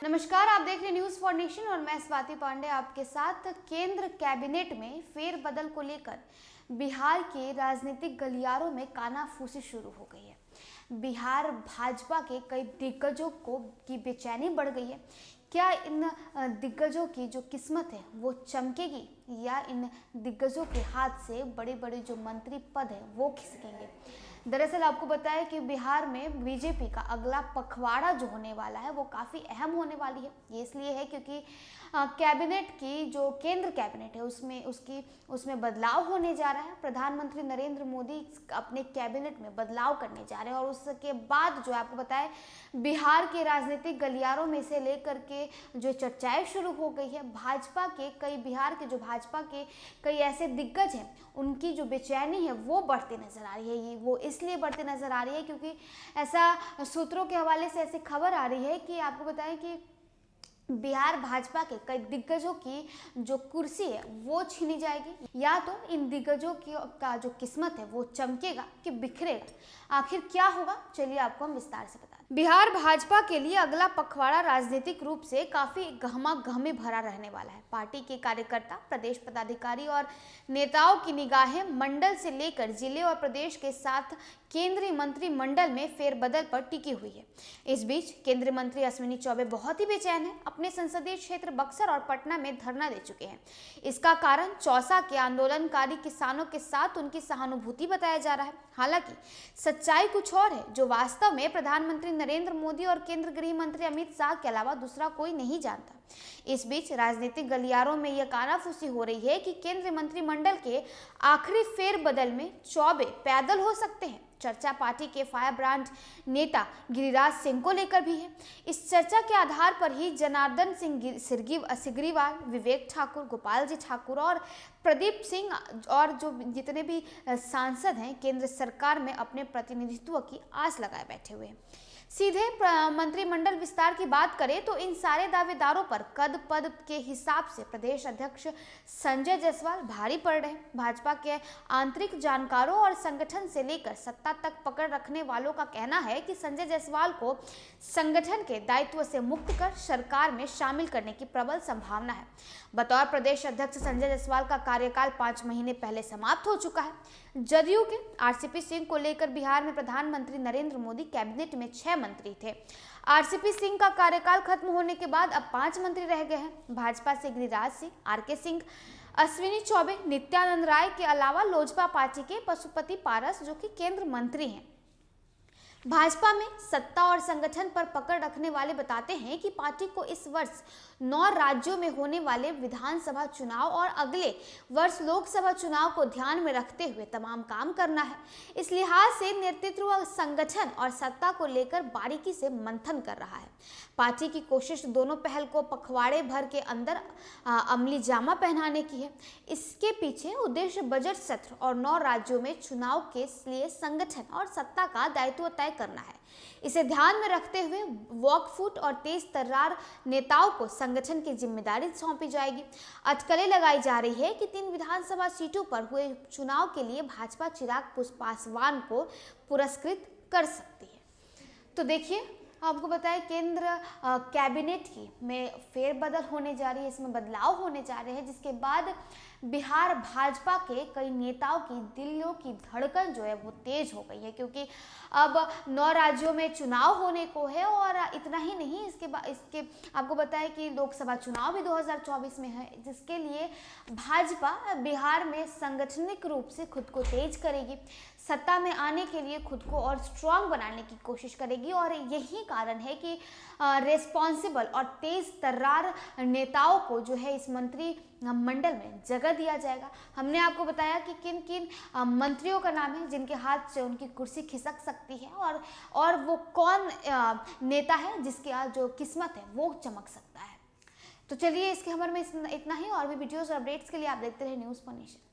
नमस्कार, आप देख रहे न्यूज फॉर नेशन और मैं स्वाति पांडे आपके साथ। केंद्र कैबिनेट में फेरबदल को लेकर बिहार के राजनीतिक गलियारों में कानाफूसी शुरू हो गई है। बिहार भाजपा के कई दिग्गजों की बेचैनी बढ़ गई है। क्या इन दिग्गजों की जो किस्मत है वो चमकेगी या इन दिग्गजों के हाथ से बड़े बड़े जो मंत्री पद है वो खिसकेंगे। दरअसल आपको बताया कि बिहार में बीजेपी का अगला पखवाड़ा जो होने वाला है वो काफ़ी अहम होने वाली है। ये इसलिए है क्योंकि कैबिनेट की जो केंद्र कैबिनेट है उसमें बदलाव होने जा रहा है। प्रधानमंत्री नरेंद्र मोदी अपने कैबिनेट में बदलाव करने जा रहे हैं और उसके बाद जो आपको बताया बिहार के राजनीतिक गलियारों में से लेकर के जो चर्चाएं शुरू हो गई है। बिहार के जो भाजपा के कई ऐसे दिग्गज हैं उनकी जो बेचैनी है वो बढ़ती नजर आ रही है। वो इसलिए बढ़ती नजर आ रही है क्योंकि ऐसा सूत्रों के हवाले से ऐसी खबर आ रही है कि आपको बताएं कि बिहार भाजपा के कई दिग्गजों की जो कुर्सी है वो छीनी जाएगी या तो इन दिग्गजों का जो किस्मत है वो चमकेगा कि बिखरेगा। आखिर क्या होगा, चलिए आपको हम विस्तार से बता दें। बिहार भाजपा के लिए अगला पखवाड़ा राजनीतिक रूप से काफी गहमा-गहमी भरा रहने वाला है। पार्टी के कार्यकर्ता, प्रदेश पदाधिकारी और नेताओं की निगाहें मंडल से लेकर जिले और प्रदेश के साथ केंद्रीय मंत्रिमंडल में फेरबदल पर टिकी हुई है। इस बीच केंद्रीय मंत्री अश्विनी चौबे बहुत ही बेचैन है। अपने संसदीय क्षेत्र बक्सर और पटना में धरना दे चुके हैं। इसका कारण चौसा के आंदोलनकारी किसानों के साथ उनकी सहानुभूति बताया जा रहा है। हालांकि सच्चाई कुछ और है, जो वास्तव में प्रधानमंत्री नरेंद्र मोदी और केंद्रीय गृह मंत्री अमित शाह के अलावा दूसरा कोई नहीं जानता। इस बीच राजनीतिक गलियारों में यह कानाफूसी हो रही है कि केंद्रीय मंत्रिमंडल के आखिरी फेरबदल में चौबे पैदल हो सकते हैं। चर्चा पार्टी के फायर ब्रांड नेता गिरिराज सिंह को लेकर भी है। इस चर्चा के आधार पर ही जनार्दन सिंह सिग्रीवाल, विवेक ठाकुर, गोपाल जी ठाकुर और प्रदीप सिंह और जो जितने भी सांसद हैं केंद्र सरकार में अपने प्रतिनिधित्व की आस लगाए बैठे हुए हैं। सीधे मंत्रिमंडल विस्तार की बात करें तो इन सारे दावेदारों पर कद पद के हिसाब से प्रदेश अध्यक्ष संजय जायसवाल भारी पड़ रहे हैं। भाजपा के आंतरिक जानकारों और संगठन से लेकर सत्ता तक पकड़ रखने वालों का कहना है कि संजय जायसवाल को संगठन के दायित्व से मुक्त कर सरकार में शामिल करने की प्रबल संभावना है। बतौर प्रदेश अध्यक्ष संजय जायसवाल का कार्यकाल 5 महीने पहले समाप्त हो चुका है। जदयू के आरसीपी सिंह को लेकर बिहार में प्रधानमंत्री नरेंद्र मोदी कैबिनेट में 6 मंत्री थे। आरसीपी सिंह का कार्यकाल खत्म होने के बाद अब 5 मंत्री रह गए हैं। भाजपा से गिरिराज सिंह, आरके सिंह, अश्विनी चौबे, नित्यानंद राय के अलावा लोजपा पार्टी के पशुपति पारस जो कि केंद्र मंत्री हैं। भाजपा में सत्ता और संगठन पर पकड़ रखने वाले बताते हैं कि पार्टी को इस वर्ष 9 राज्यों में होने वाले विधानसभा चुनाव और अगले वर्ष लोकसभा चुनाव को ध्यान में रखते हुए तमाम काम करना है। इस लिहाज से नेतृत्व संगठन और सत्ता को लेकर बारीकी से मंथन कर रहा है। पार्टी की कोशिश दोनों पहल को पखवाड़े भर के अंदर अमली जामा पहनाने की है। इसके पीछे उद्देश्य बजट सत्र और 9 राज्यों में चुनाव के लिए संगठन और सत्ता का दायित्व तय करना है। इसे ध्यान में रखते हुए वॉकफुट और तेज तर्रार नेताओं को संगठन की जिम्मेदारी सौंपी जाएगी। अटकलें लगाई जा रही है कि 3 विधानसभा सीटों पर हुए चुनाव के लिए भाजपा चिराग पासवान को पुरस्कृत कर सकती है। तो देखिए, आपको बताएं केंद्र कैबिनेट में फेरबदल होने जा रही है, इसमें बदलाव होने जा रहे हैं, जिसके बाद बिहार भाजपा के कई नेताओं की दिलों की धड़कन जो है वो तेज हो गई है क्योंकि अब 9 राज्यों में चुनाव होने को है। और इतना ही नहीं, इसके आपको बताएं कि लोकसभा चुनाव भी 2024 में है, जिसके लिए भाजपा बिहार में सांगठनिक रूप से खुद को तेज करेगी, सत्ता में आने के लिए खुद को और स्ट्रांग बनाने की कोशिश करेगी। और यही कारण है कि रेस्पॉन्सिबल और तेज तर्रार नेताओं को जो है इस मंत्रिमंडल में जगह दिया जाएगा। हमने आपको बताया कि किन किन मंत्रियों का नाम है जिनके हाथ से उनकी कुर्सी खिसक सकती है और वो कौन नेता है जिसकी जो किस्मत है वो चमक सकता है। तो चलिए, इसके खबर में इतना ही। और भी वीडियोस और अपडेट्स के लिए आप देखते रहे न्यूज़ फॉर नेशन।